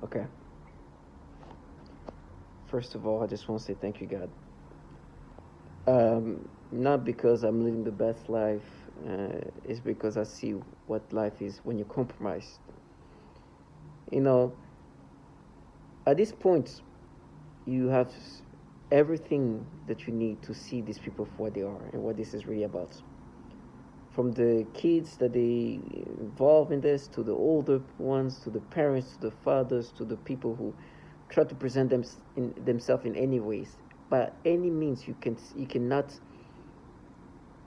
Okay. First of all, I just want to say thank you, God. Not because I'm living the best life, it's because I see what life is when you're compromised. You know, at this point, you have everything that you need to see these people for what they are and what this is really about. From the kids that they involve in this, to the older ones, to the parents, to the fathers, to the people who try to present themselves in any ways. By any means, you cannot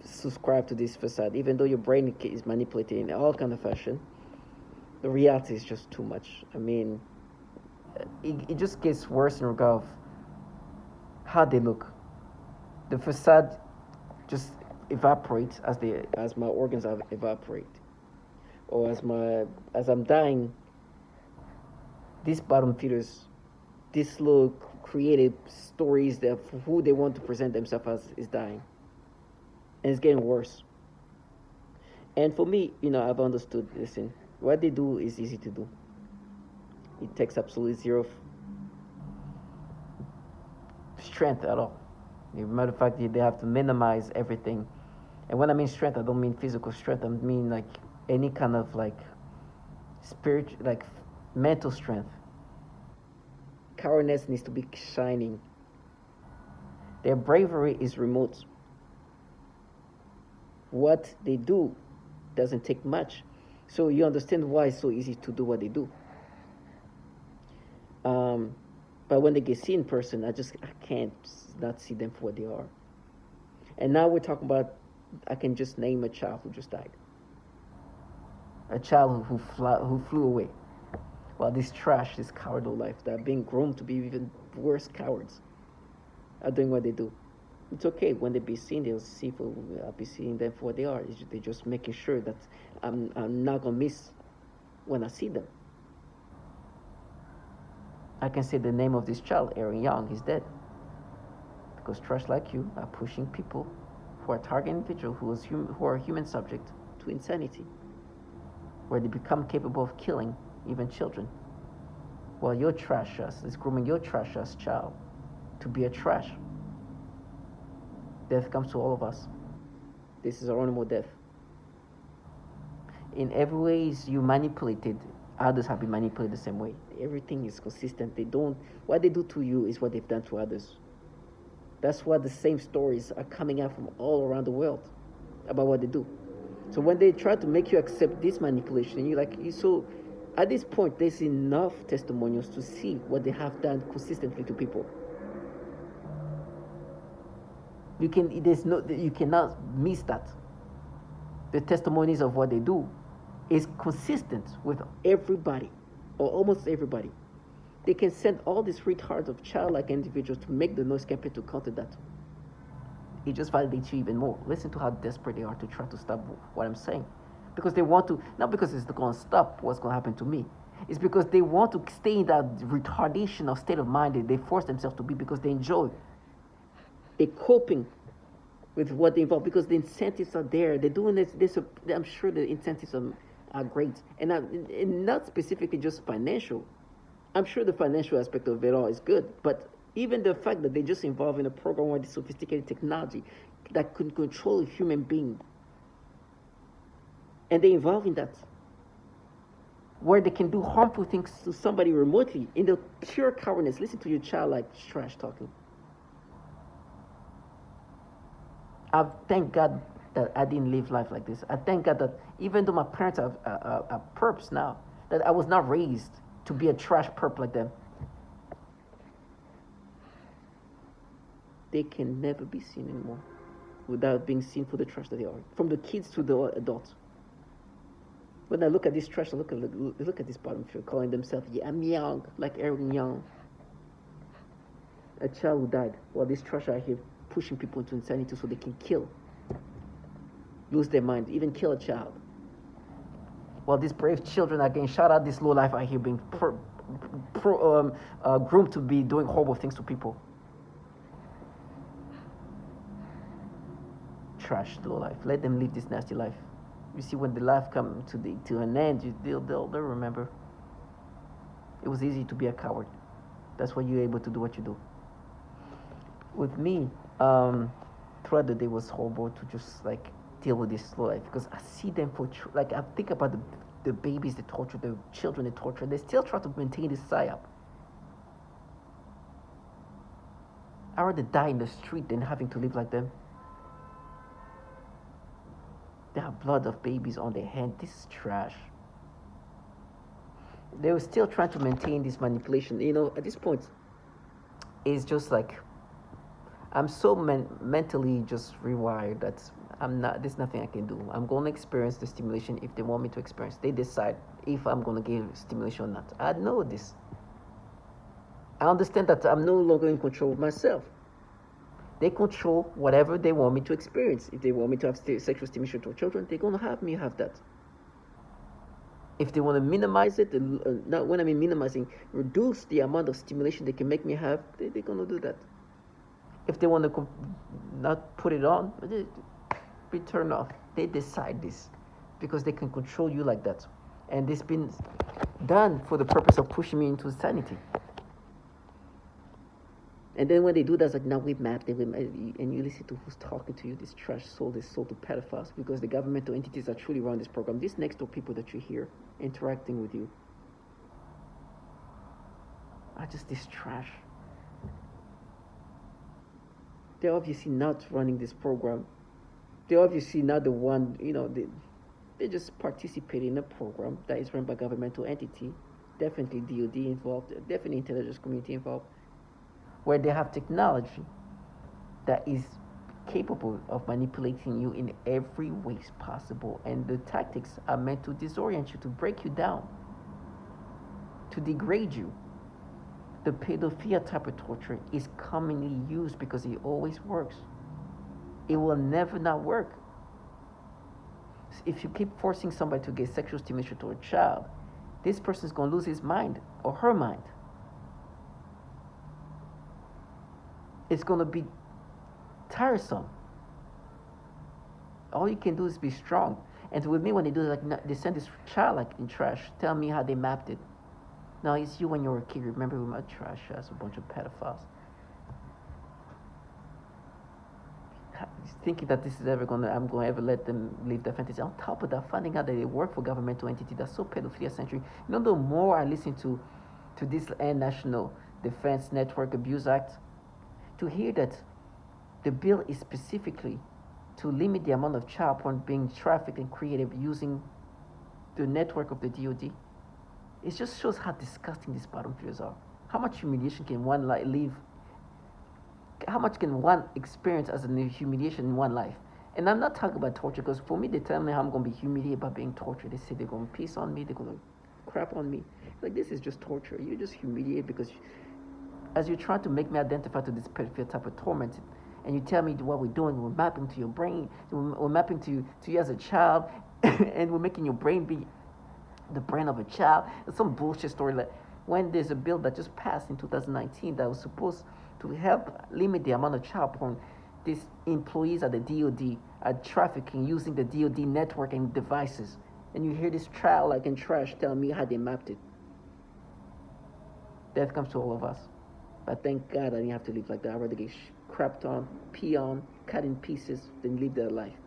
subscribe to this facade, even though your brain is manipulated in all kind of fashion. The reality is just too much. I mean, it just gets worse in regard of how they look. The facade just evaporates as my organs evaporate, or as I'm dying. These bottom feeders, these little creative stories that who they want to present themselves as is dying, and it's getting worse. And for me, I've understood. Listen, what they do is easy to do. It takes absolutely zero strength at all. As a matter of fact, they have to minimize everything. And when I mean strength, I don't mean physical strength. I mean like any kind of like spiritual, like mental strength. Cowardice needs to be shining. Their bravery is remote. What they do doesn't take much. So you understand why it's so easy to do what they do. But when they get seen in person, I can't not see them for what they are. And now we're talking about, I can just name a child who just died. A child who flew away. Well, this trash, this coward life, that are being groomed to be even worse cowards, are doing what they do. It's okay when they be seen, I'll be seeing them for what they are. They're just making sure that I'm not gonna miss when I see them. I can say the name of this child, Aaron Young, is dead. Because trash like you are pushing people who are target individuals who are human subject to insanity, where they become capable of killing even children. While your trash us is grooming your trash us child to be a trash. Death comes to all of us. This is our animal death. In every ways you manipulated, others have been manipulated the same way. Everything is consistent. What they do to you is what they've done to others. That's why the same stories are coming out from all around the world about what they do. So when they try to make you accept this manipulation, so at this point, there's enough testimonials to see what they have done consistently to people. You cannot miss that. The testimonies of what they do is consistent with everybody, or almost everybody. They can send all these retards of childlike individuals to make the noise campaign to counter that. It just validates you even more. Listen to how desperate they are to try to stop what I'm saying. Because they want to, not because it's going to stop what's going to happen to me. It's because they want to stay in that retardation of state of mind that they force themselves to be because they enjoy. They're coping with what they involve because the incentives are there. They're doing this I'm sure the incentives are great. And not specifically just financial. I'm sure the financial aspect of it all is good, but even the fact that they just involved in a program where the sophisticated technology that could control a human being, and they involve in that, where they can do harmful things to somebody remotely in the pure cowardness. Listen to your child like trash talking. I thank God that I didn't live life like this. I thank God that even though my parents are perps now, that I was not raised to be a trash perp like them. They can never be seen anymore without being seen for the trash that they are. From the kids to the adults. When I look at this trash, I look at this bottom feeder calling themselves, yeah, I'm young, like Aaron Young. A child who died. While this trash are here pushing people into insanity so they can kill. Lose their mind, even kill a child. While these brave children are getting shot at, this low life out here being groomed to be doing horrible things to people. Trash low life. Let them live this nasty life. You see, when the life comes to an end, they'll remember. It was easy to be a coward. That's why you're able to do what you do. With me, throughout the day was horrible to just like deal with this slow life because I see them for like I think about the babies they torture, the children they torture. They still try to maintain this psyop. I'd rather die in the street than having to live like them. They have blood of babies on their hand. This is trash. They were still trying to maintain this manipulation. At this point, it's just like I'm so mentally just rewired that I'm not. There's nothing I can do. I'm gonna experience the stimulation if they want me to experience. They decide if I'm gonna give stimulation or not. I know this. I understand that I'm no longer in control of myself. They control whatever they want me to experience. If they want me to have sexual stimulation to children, they're gonna have me have that. If they want to minimize it, not when I mean minimizing, reduce the amount of stimulation they can make me have, they're gonna do that. If they want to not put it on, be turned off. They decide this because they can control you like that, and this been done for the purpose of pushing me into sanity. And then when they do that, it's like, now we've mapped it, and you listen to who's talking to you, this trash soul, this soul to pedophiles, because the governmental entities that truly run this program, these next door people that you hear interacting with you, are just this trash. They're obviously not running this program. They're obviously not the one, they just participate in a program that is run by governmental entity, definitely DOD involved, definitely intelligence community involved, where they have technology that is capable of manipulating you in every way possible. And the tactics are meant to disorient you, to break you down, to degrade you. The pedophilia type of torture is commonly used because it always works. It will never not work. If you keep forcing somebody to get sexual stimulation to a child, this person is going to lose his mind or her mind. It's going to be tiresome. All you can do is be strong. And with me, when they do like they send this child like in trash, tell me how they mapped it. Now it's you when you were a kid. Remember with my trash as a bunch of pedophiles. Thinking that this is I'm going to ever let them live their fantasy. On top of that, finding out that they work for governmental entity that's so pedophilia centric. The more I listen to this National Defense Network Abuse Act, to hear that the bill is specifically to limit the amount of child porn being trafficked and created using the network of the DOD, it just shows how disgusting these bottom feeders are. How much humiliation can one live? How much can one experience as a humiliation in one life? And I'm not talking about torture, because for me, they tell me how I'm going to be humiliated by being tortured. They say they're going to piss on me, they're going to crap on me. Like, this is just torture. You're just humiliated because as you're trying to make me identify to this pedophilia type of torment, and you tell me what we're doing, we're mapping to your brain, we're mapping to you as a child, and we're making your brain be the brain of a child. It's some bullshit story. Like, when there's a bill that just passed in 2019 that was supposed to help limit the amount of child porn these employees at the DOD are trafficking using the DOD network and devices, and you hear this child like in trash telling me how they mapped it. Death comes to all of us. But thank God I didn't have to live like that. I'd rather get crapped on, pee on, cut in pieces than live their life.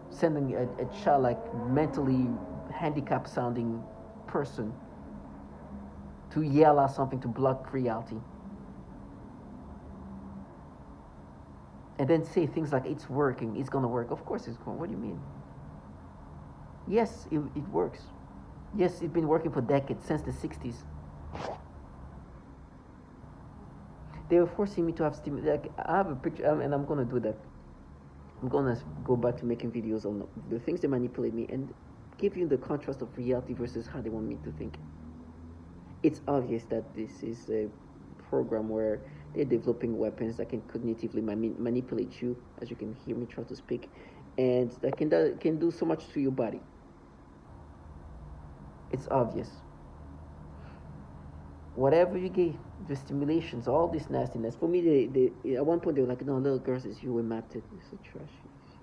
Sending a child like mentally handicapped sounding person to yell out something to block reality. And then say things like, it's working, it's gonna work. Of course it's going. What do you mean? Yes, it works. Yes, it's been working for decades, since the 60s. They were forcing me to have like, I have a picture, and I'm gonna do that. I'm gonna go back to making videos on the things that manipulate me and give you the contrast of reality versus how they want me to think. It's obvious that this is a program where they're developing weapons that can cognitively manipulate you, as you can hear me try to speak, and that can do so much to your body. It's obvious. Whatever you get, the stimulations, all this nastiness. For me, they at one point they were like, no, little girls, it's you, we mapped it. It's so trash.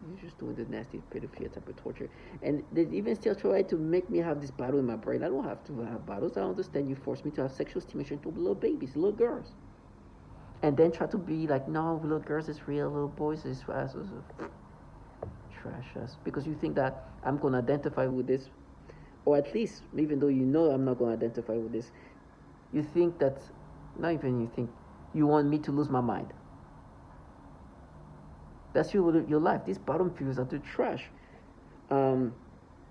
You're just doing the nasty pedophilia type of torture. And they even still try to make me have this battle in my brain. I don't have to have battles. I understand you force me to have sexual stimulation to little babies, little girls. And then try to be like, no, little girls is real, little boys is trash us. Because you think that I'm going to identify with this, or at least, even though you know I'm not going to identify with this, you think that, not even you think, you want me to lose my mind. That's your life. These bottom feeders are the trash. And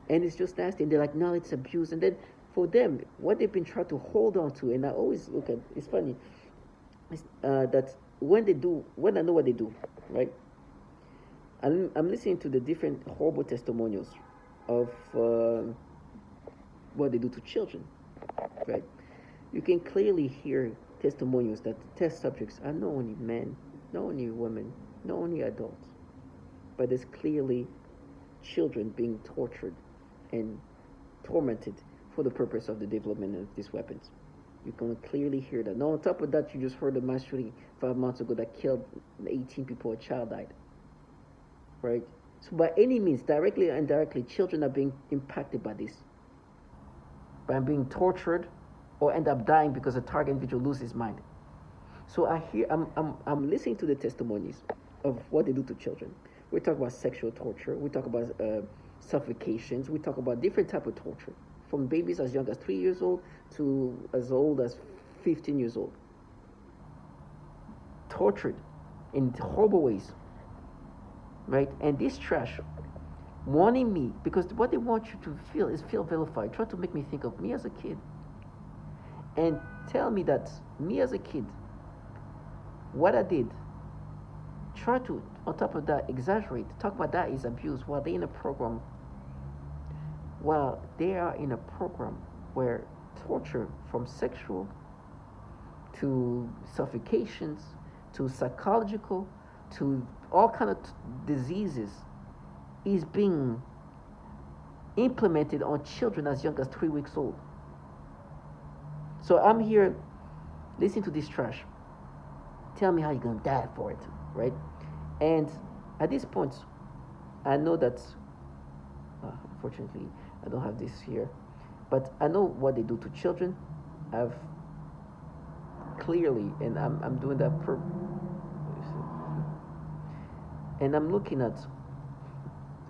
it's just nasty. And they're like, no, it's abuse. And then for them, what they've been trying to hold on to, and I always look at, it's funny, that when I know what they do, right? I'm listening to the different horrible testimonials of what they do to children, right? You can clearly hear testimonials that the test subjects are not only men, not only women, not only adults, but there's clearly children being tortured and tormented for the purpose of the development of these weapons. You can clearly hear that. Now, on top of that, you just heard a mass shooting 5 months ago that killed 18 people, a child died. Right? So by any means, directly or indirectly, children are being impacted by this. By being tortured or end up dying because a target individual loses his mind. So I'm listening to the testimonies of what they do to children. We talk about sexual torture. We talk about suffocations. We talk about different type of torture, from babies as young as 3 years old to as old as 15 years old. Tortured in horrible ways, right? And this trash wanting me, because what they want you to feel is feel vilified, try to make me think of me as a kid and tell me that me as a kid, what I did, try to, on top of that, exaggerate, talk about that is abuse while they in a program, while they are in a program where torture from sexual to suffocations to psychological to all kind of diseases is being implemented on children as young as 3 weeks old. So I'm here listening to this trash. Tell me how you're gonna die for it, right? And at this point, I know that, unfortunately, I don't have this here, but I know what they do to children. I've clearly, and I'm doing that and I'm looking at,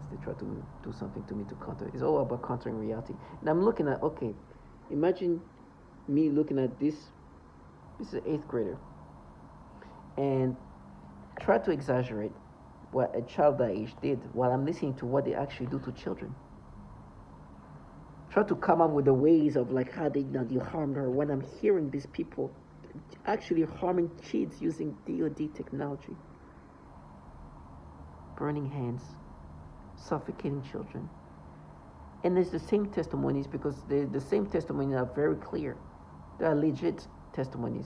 they try to do something to me to counter. It's all about countering reality. And I'm looking at, okay, imagine me looking at this. This is an 8th grader, and try to exaggerate what a child that age did while I'm listening to what they actually do to children. Try to come up with the ways of like how they harmed her when I'm hearing these people actually harming kids using DoD technology. Burning hands, suffocating children. And there's the same testimonies, because the same testimonies are very clear. They are legit testimonies.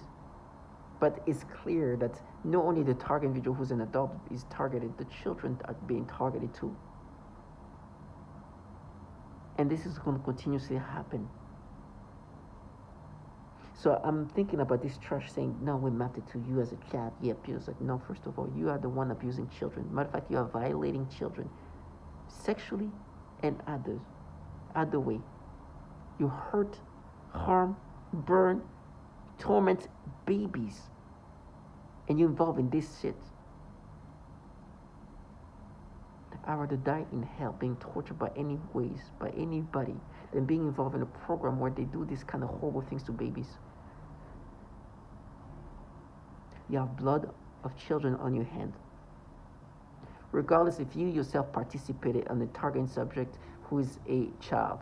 But it's clear that not only the target individual who's an adult is targeted, the children are being targeted too. And this is going to continuously happen. So I'm thinking about this trash saying, no, we mapped it to you as a child. You abuse. Like, no, first of all, you are the one abusing children. Matter of fact, you are violating children sexually and other way. You hurt, harm, burn, torment babies, and you're involved in this shit. I'd rather die in hell being tortured by any ways, by anybody, than being involved in a program where they do these kind of horrible things to babies. You have blood of children on your hand. Regardless if you yourself participated on the targeting subject who is a child.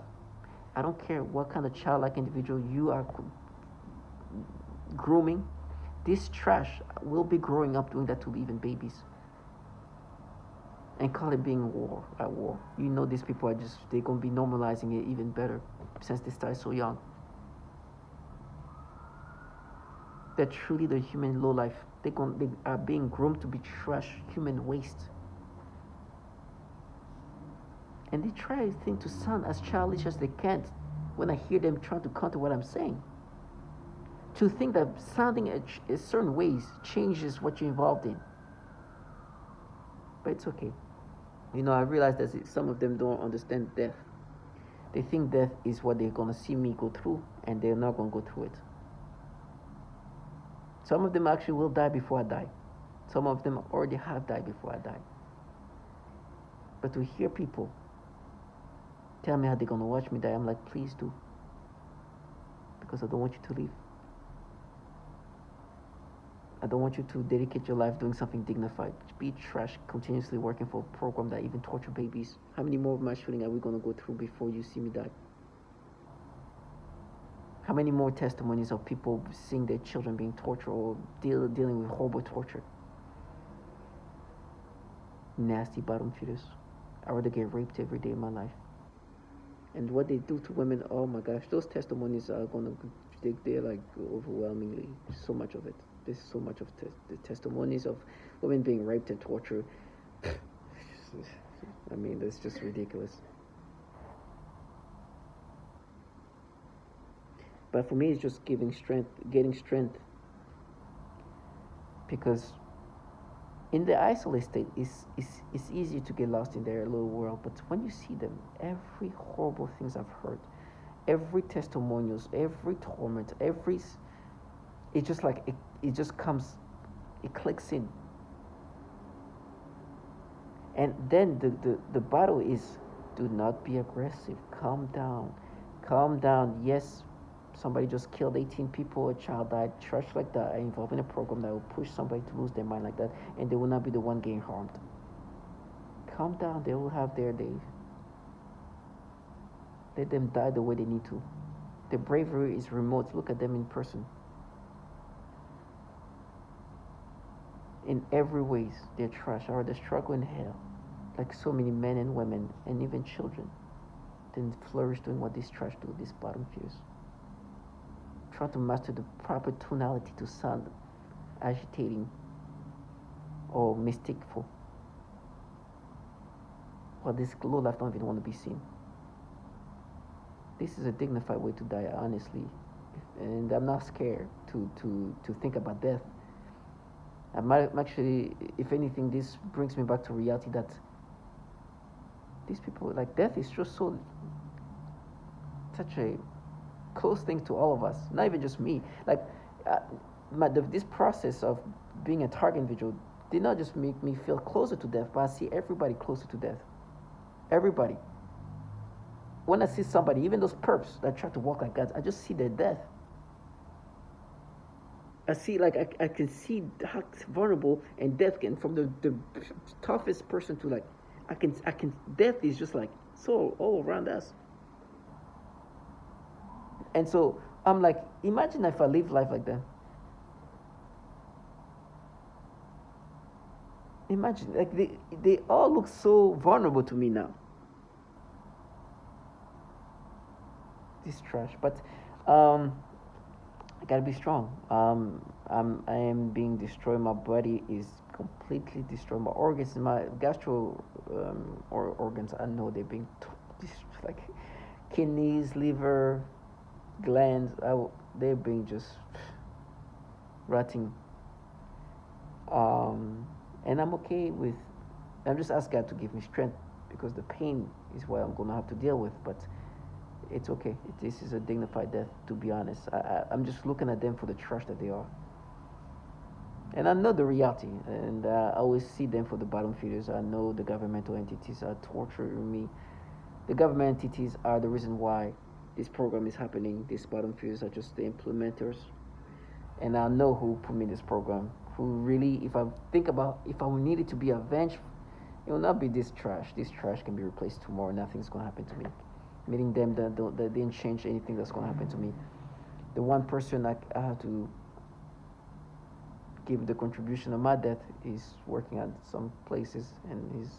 I don't care what kind of childlike individual you are grooming. This trash will be growing up doing that to even babies. And call it being at war. You know these people are they're going to be normalizing it even better since they start so young. They're truly the human lowlife. They are being groomed to be trash, human waste. And they try to sound as childish as they can when I hear them trying to counter what I'm saying. To think that sounding a certain ways changes what you're involved in. But it's okay. I realize that some of them don't understand death. They think death is what they're gonna see me go through, and they're not gonna go through it. Some of them actually will die before I die. Some of them already have died before I die. But to hear people tell me how they're gonna watch me die, I'm like, please do, because I don't want you to leave. I don't want you to dedicate your life doing something dignified. Be trash, continuously working for a program that even torture babies. How many more mass shooting are we gonna go through before you see me die? How many more testimonies of people seeing their children being tortured or dealing with horrible torture? Nasty bottom feeders. I rather get raped every day of my life. And what they do to women, oh my gosh, those testimonies are they're like overwhelmingly so much of it. There's so much of the testimonies of women being raped and tortured. I mean, that's just ridiculous. But for me, it's just getting strength. Because in the isolated state, it's easy to get lost in their little world. But when you see them, every horrible things I've heard, every testimonials, every torment, it's just like it just comes, it clicks in. And then the battle is, do not be aggressive. Calm down. Yes, somebody just killed 18 people, a child died, trash like that, involved in a program that will push somebody to lose their mind like that, and they will not be the one getting harmed. Calm down, they will have their day. Let them die the way they need to. The bravery is remote. Look at them in person. In every ways, they're trash, or they struggle in hell, like so many men and women, and even children, then flourish doing what these trash do, these bottom fears. Try to master the proper tonality to sound agitating or mistakeful. Well, this low life don't even want to be seen. This is a dignified way to die, honestly. And I'm not scared to think about death. I'm actually, if anything, this brings me back to reality that these people, like, death is just such a close thing to all of us, not even just me. Like, this process of being a target individual did not just make me feel closer to death, but I see everybody closer to death. Everybody. When I see somebody, even those perps that try to walk like that, I just see their death. I see, like, I can see how vulnerable and death can, from the toughest person to, like, I can, death is just like so all around us. And so I'm like, imagine if I live life like that. Imagine, like, they all look so vulnerable to me now. This trash, but I gotta be strong. I am being destroyed. My body is completely destroyed. My organs, my gastro organs, I know they're being like kidneys, liver, glands. They're being just rotting. And I'm okay with. I'm just asking God to give me strength, because the pain is what I'm gonna have to deal with. But it's okay. This is a dignified death, to be honest. I'm just looking at them for the trash that they are. And I know the reality, and I always see them for the bottom feeders. I know the governmental entities are torturing me. The government entities are the reason why this program is happening. These bottom feeders are just the implementers. And I know who put me in this program. Who really, if I think about, if I needed to be avenged, it will not be this trash. This trash can be replaced tomorrow. Nothing's going to happen to me. Meaning them that didn't change anything that's going to happen to me. The one person I have to give the contribution of my death is working at some places, and he's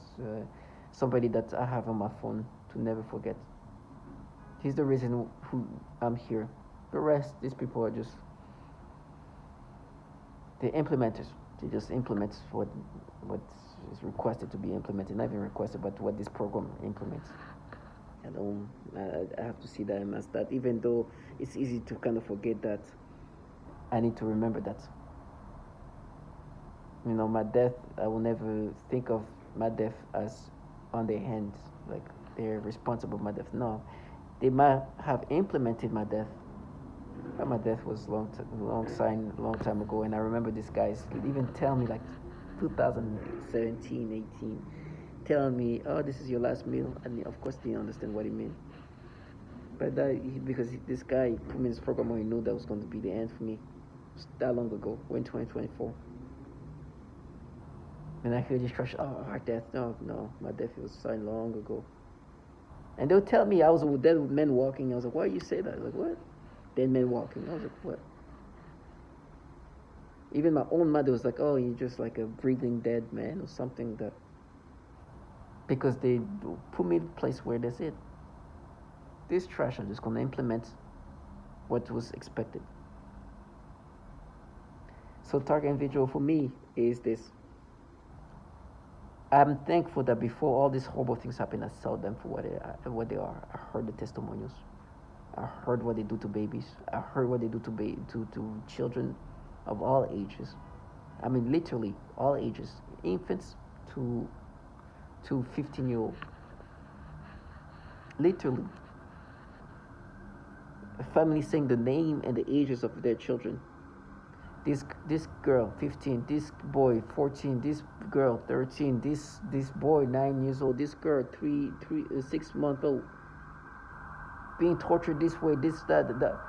somebody that I have on my phone to never forget. He's the reason who I'm here. The rest, these people are just the implementers. They just implement what is requested to be implemented. Not even requested, but what this program implements. I have to see them as that, even though it's easy to kind of forget that. I need to remember that. My death, I will never think of my death as on their hands, like they're responsible for my death. No, they might have implemented my death, but my death was long time ago. And I remember these guys even tell me like 2017, 18, telling me, "Oh, this is your last meal," and of course, they didn't understand what he meant. But because this guy put me in this program when he knew that was going to be the end for me, that long ago, when 2024. And I hear this trash, oh, our death, no, my death was signed long ago. And they'll tell me I was with dead men walking. I was like, why you say that? I was like, what? Dead men walking. I was like, what? Even my own mother was like, oh, you're just like a breathing dead man or something. That because they put me in a place where that's it. This trash, I'm just going to implement what was expected. So target individual for me is this. I'm thankful that before all these horrible things happen, I saw them for what they are. I heard the testimonials. I heard what they do to babies. I heard what they do to children of all ages. I mean, literally all ages, infants to 15-year-old. Literally, a family saying the name and the ages of their children. This girl 15, this boy 14, this girl 13, this boy 9 years old, this girl 6 months old, being tortured this way, that.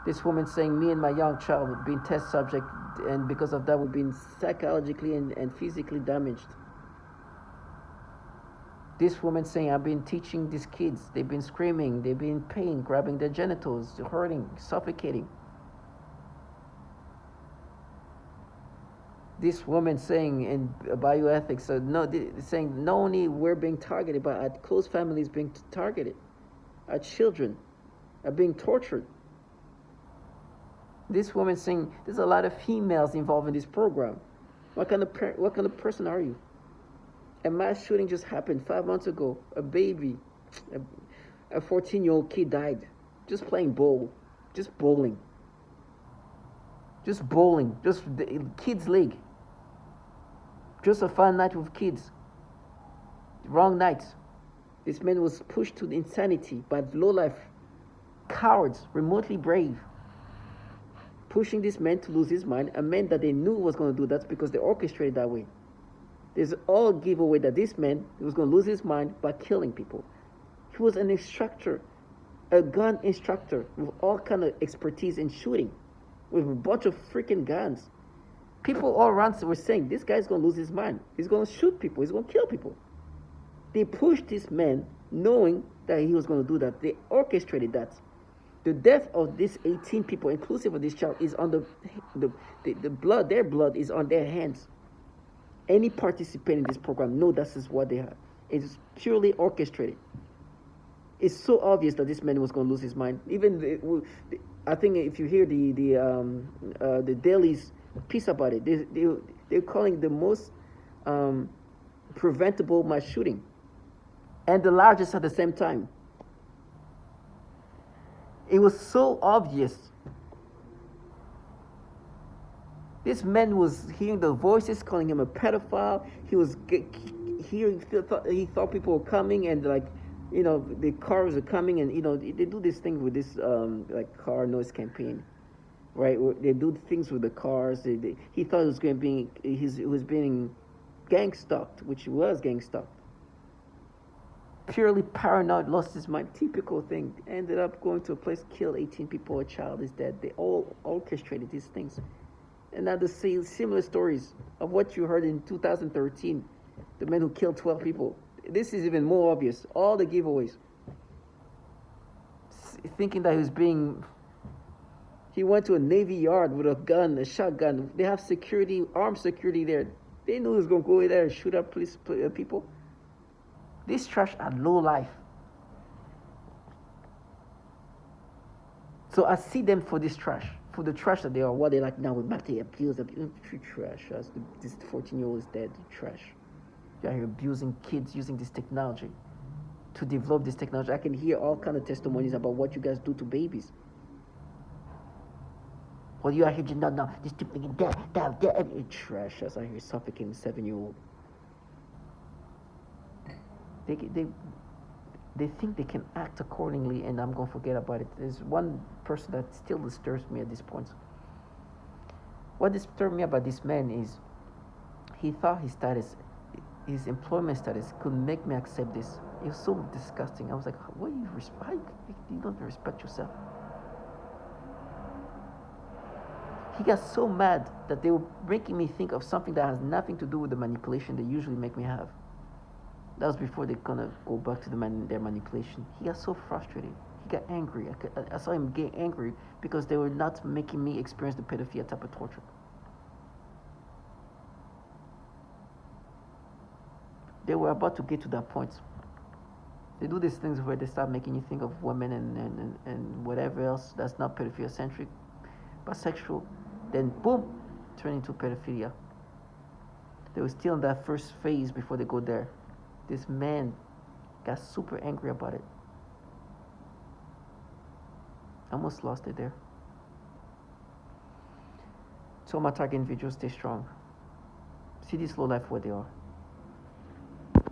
This woman saying me and my young child being test subject, and because of that we've been psychologically and physically damaged. This woman saying I've been teaching these kids, they've been screaming, they've been in pain, grabbing their genitals, hurting, suffocating. This woman saying in bioethics, saying not only we're being targeted, but our close families being targeted, our children are being tortured. This woman saying there's a lot of females involved in this program. What kind of person are you? A mass shooting just happened 5 months ago. A baby, a 14-year-old kid died just playing just bowling, just the kids' league. Just a fun night with kids. Wrong night. This man was pushed to insanity by low-life cowards, remotely brave, pushing this man to lose his mind, a man that they knew was going to do that because they orchestrated that way. There's all giveaway that this man was going to lose his mind by killing people. He was an instructor, a gun instructor with all kind of expertise in shooting, with a bunch of freaking guns. People all around were saying, this guy's going to lose his mind. He's going to shoot people. He's going to kill people. They pushed this man knowing that he was going to do that. They orchestrated that. The death of these 18 people, inclusive of this child, is on the blood. Their blood is on their hands. Any participant in this program know this is what they have. It's purely orchestrated. It's so obvious that this man was going to lose his mind. Even I think if you hear the Daily's piece about it, they're calling the most preventable mass shooting, and the largest at the same time. It was so obvious. This man was hearing the voices calling him a pedophile. He was hearing. He thought people were coming, and the cars are coming, and they do this thing with this car noise campaign, right? They do things with the cars. He thought it was going to be. He was being gang stalked, which he was gang stalked. Purely paranoid, lost his mind, typical thing. Ended up going to a place, killed 18 people, a child is dead. They all orchestrated these things. And now the similar stories of what you heard in 2013, the man who killed 12 people. This is even more obvious. All the giveaways. Thinking that he went to a Navy yard with a gun, a shotgun. They have security, armed security there. They knew he was going to go in there and shoot up people. This trash had low life. So I see them for this trash, for the trash that they are. What they like now with Mate abuse, trash. This 14-year-old is dead, trash. You are abusing kids using this technology to develop this technology. I can hear all kind of testimonies about what you guys do to babies. Well, you are here, no, this stupid trash. As I hear suffocating 7-year-old. they they think they can act accordingly, and I'm gonna forget about it. There's one person that still disturbs me at this point. What disturbed me about this man is he thought his status, his employment status, could make me accept this. It was so disgusting. I was like, "What you you don't respect yourself?" He got so mad that they were making me think of something that has nothing to do with the manipulation they usually make me have. That was before they're gonna go back to their manipulation. He got so frustrated. He got angry. I saw him get angry because they were not making me experience the pedophilia type of torture. They were about to get to that point. They do these things where they start making you think of women and whatever else that's not pedophilia centric, but sexual. Then boom, turn into pedophilia. They were still in that first phase before they go there. This man got super angry about it. Almost lost it there. So my target individuals, stay strong. See these low life where they are.